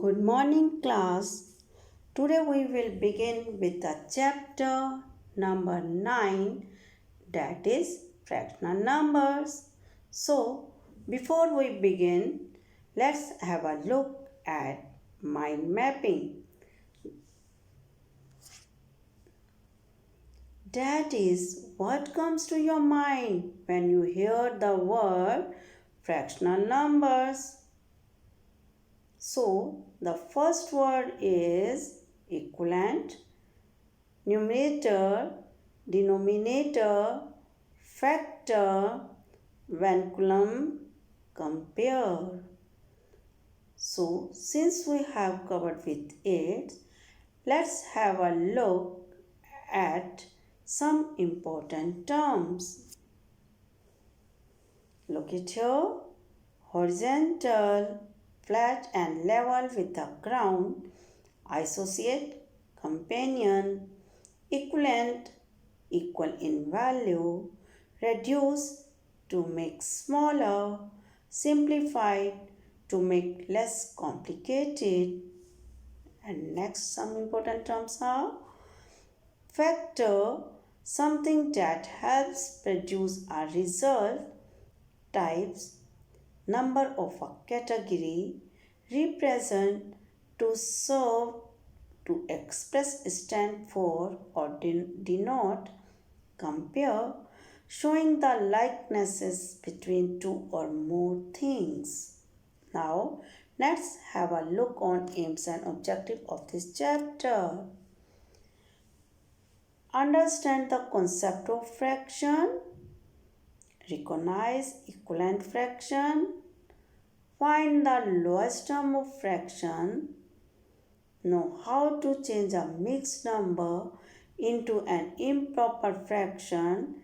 Good morning, class. Today we will begin with the chapter number 9, that is fractional numbers. So, before we begin, let's have a look at mind mapping. That is what comes to your mind when you hear the word fractional numbers. So, the first word is equivalent, numerator, denominator, factor, vinculum, compare. So, since we have covered with it, let's have a look at some important terms. Look at here, horizontal, flat and level with the ground, associate, companion, equivalent, equal in value, reduce to make smaller, simplified to make less complicated. And next, some important terms are factor, something that helps produce a result, types, number of a category, represent, to serve, to express, stand for, or denote, compare, showing the likenesses between two or more things. Now, let's have a look on aims and objectives of this chapter. Understand the concept of fraction, recognize equivalent fraction, find the lowest term of fraction, know how to change a mixed number into an improper fraction,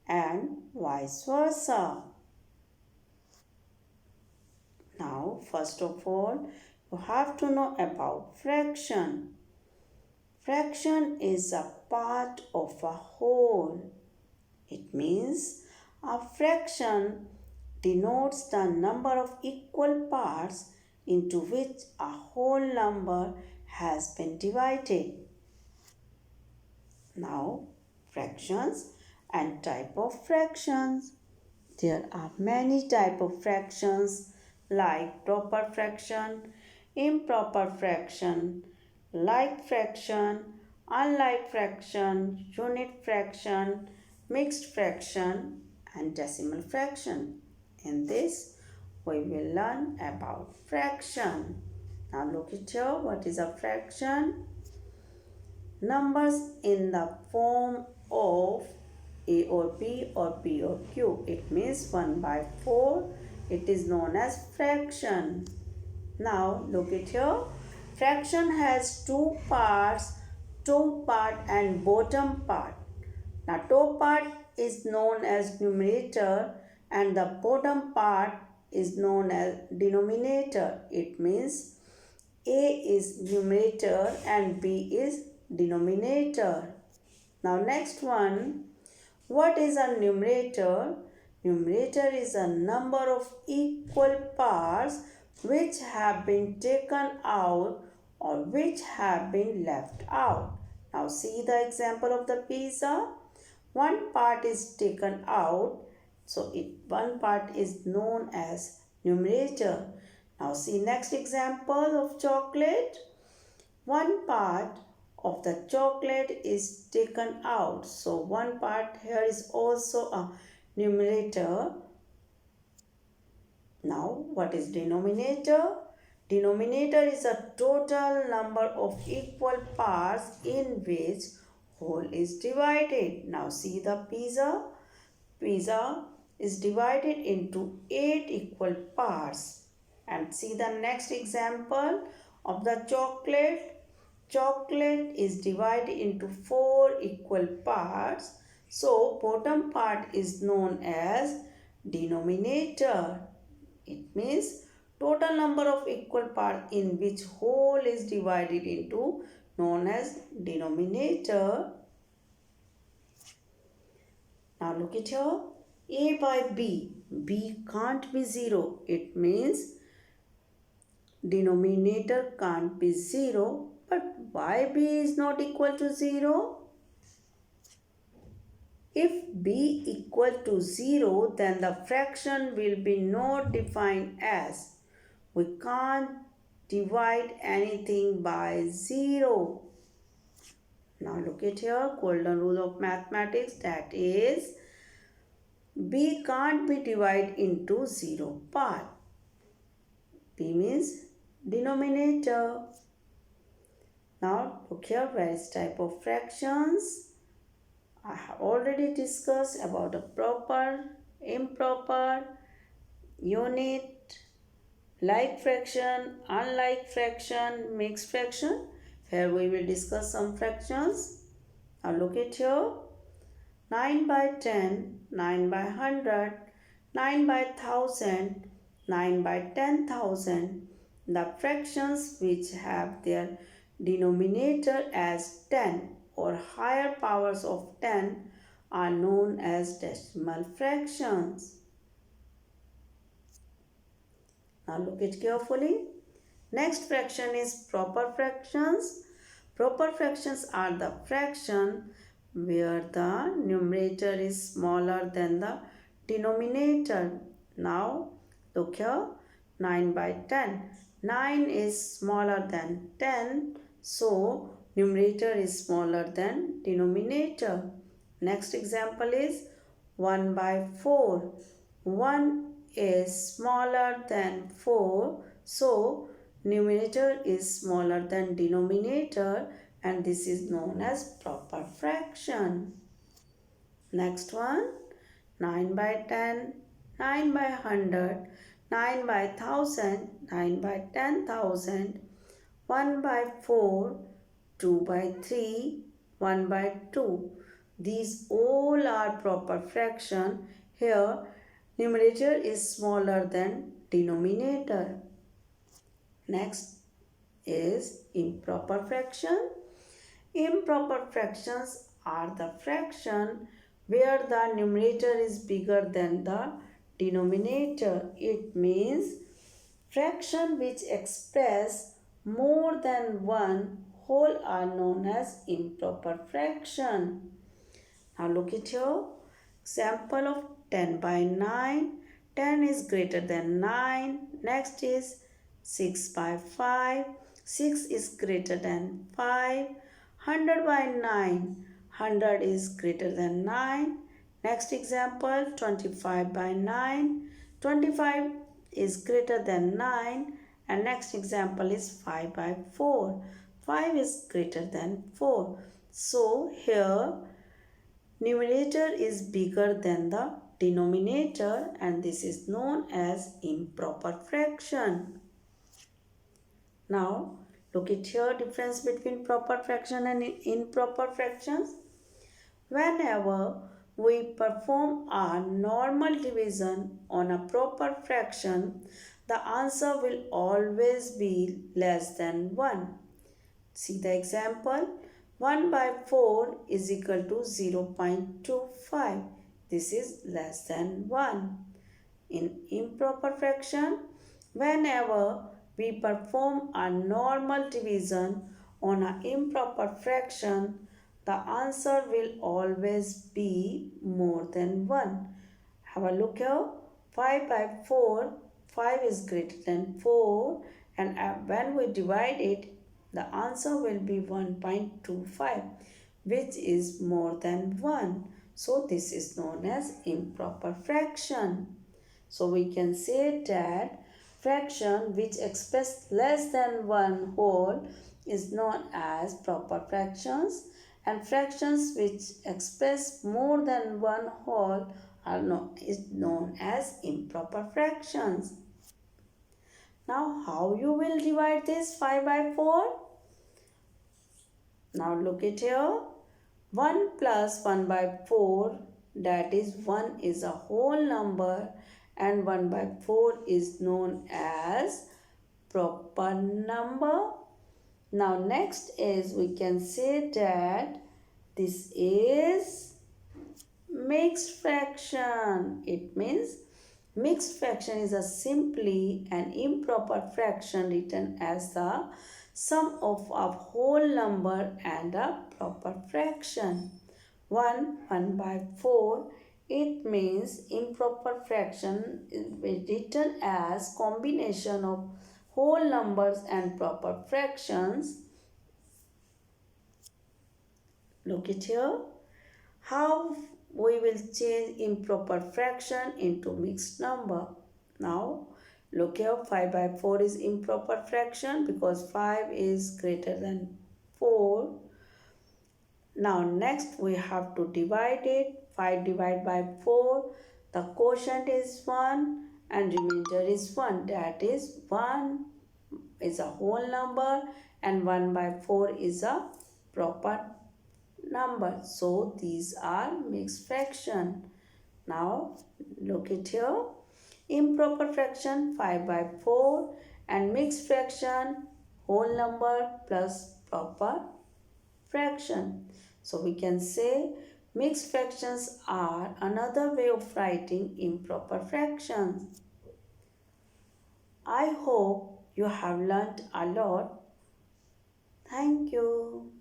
and vice versa. Now, first of all, you have to know about fraction. Fraction is a part of a whole. It means a fraction denotes the number of equal parts into which a whole number has been divided. Now, fractions and type of fractions. There are many type of fractions like proper fraction, improper fraction, like fraction, unlike fraction, unit fraction, mixed fraction, and decimal fraction. In this, we will learn about fraction. Now look at here, what is a fraction? Numbers in the form of A or B or P or Q. It means 1 by 4. It is known as fraction. Now look at here. Fraction has two parts, top part and bottom part. Now top part is known as numerator and the bottom part is known as denominator. It means A is numerator and B is denominator. Now next one, what is a numerator? Numerator is a number of equal parts which have been taken out or which have been left out. Now see the example of the pizza. One part is taken out, so one part is known as numerator. Now see next example of chocolate. One part of the chocolate is taken out, so one part here is also a numerator. Now what is denominator? Denominator is a total number of equal parts in which whole is divided. Now see the pizza. Pizza is divided into 8 equal parts. And see the next example of the chocolate. Chocolate is divided into 4 equal parts. So bottom part is known as denominator. It means total number of equal parts in which whole is divided into known as denominator. Now look at here. A by B. B can't be 0. It means denominator can't be 0, but why b is not equal to 0? If b equal to 0, then the fraction will be not defined as. We can't divide anything by 0. Now look at here, golden rule of mathematics, that is b can't be divided into 0 part. b means denominator. Now look here, various type of fractions. I have already discussed about the proper, improper, unit, like fraction, unlike fraction, mixed fraction. Here we will discuss some fractions. Now look at here. 9 by 10, 9 by 100, 9 by 1000, 9 by 10,000. The fractions which have their denominator as 10 or higher powers of 10 are known as decimal fractions. Now look it carefully. Next fraction is proper fractions. Proper fractions are the fraction where the numerator is smaller than the denominator. Now look here, 9 by 10. 9 is smaller than 10, so numerator is smaller than denominator. Next example is 1 by 4. 1 is smaller than 4, so numerator is smaller than denominator, and this is known as proper fraction. Next one, 9 by 10, 9 by 100, 9 by 1000, 9 by 10,000, 1 by 4, 2 by 3, 1 by 2. These all are proper fraction. Here numerator is smaller than denominator. Next is improper fraction. Improper fractions are the fraction where the numerator is bigger than the denominator. It means fraction which express more than one whole are known as improper fraction. Now look at here. Example of 10 by 9. 10 is greater than 9. Next is 6 by 5. 6 is greater than 5. 100 by 9. 100 is greater than 9. Next example, 25 by 9. 25 is greater than 9. And next example is 5 by 4. 5 is greater than 4. So here numerator is bigger than the denominator, and this is known as improper fraction. Now look at here, difference between proper fraction and improper fractions. Whenever we perform a normal division on a proper fraction, the answer will always be less than 1. See the example. 1 by 4 is equal to 0.25. This is less than 1. In improper fraction, whenever we perform a normal division on an improper fraction, the answer will always be more than 1. Have a look here. 5 by 4, 5 is greater than 4, and when we divide it, the answer will be 1.25, which is more than 1. So this is known as improper fraction. So we can say that fraction which express less than one whole is known as proper fractions, and fractions which express more than one whole is known as improper fractions. Now how you will divide this 5 by 4? Now look at here. 1 plus 1 by 4, that is 1 is a whole number, and 1 by 4 is known as proper number. Now next is we can say that this is mixed fraction. It means Mixed fraction is a simply an improper fraction written as the sum of a whole number and a proper fraction. 1 by 4, it means improper fraction is written as combination of whole numbers and proper fractions. Look at here. How we will change improper fraction into mixed number. Now look here, 5 by 4 is improper fraction because 5 is greater than 4. Now next we have to divide it. 5 divided by 4, the quotient is 1 and remainder is 1. That is 1 is a whole number and 1 by 4 is a proper number. So these are mixed fraction. Now look at here. Improper fraction 5 by 4 and mixed fraction whole number plus proper fraction. So we can say mixed fractions are another way of writing improper fractions. I hope you have learnt a lot. Thank you.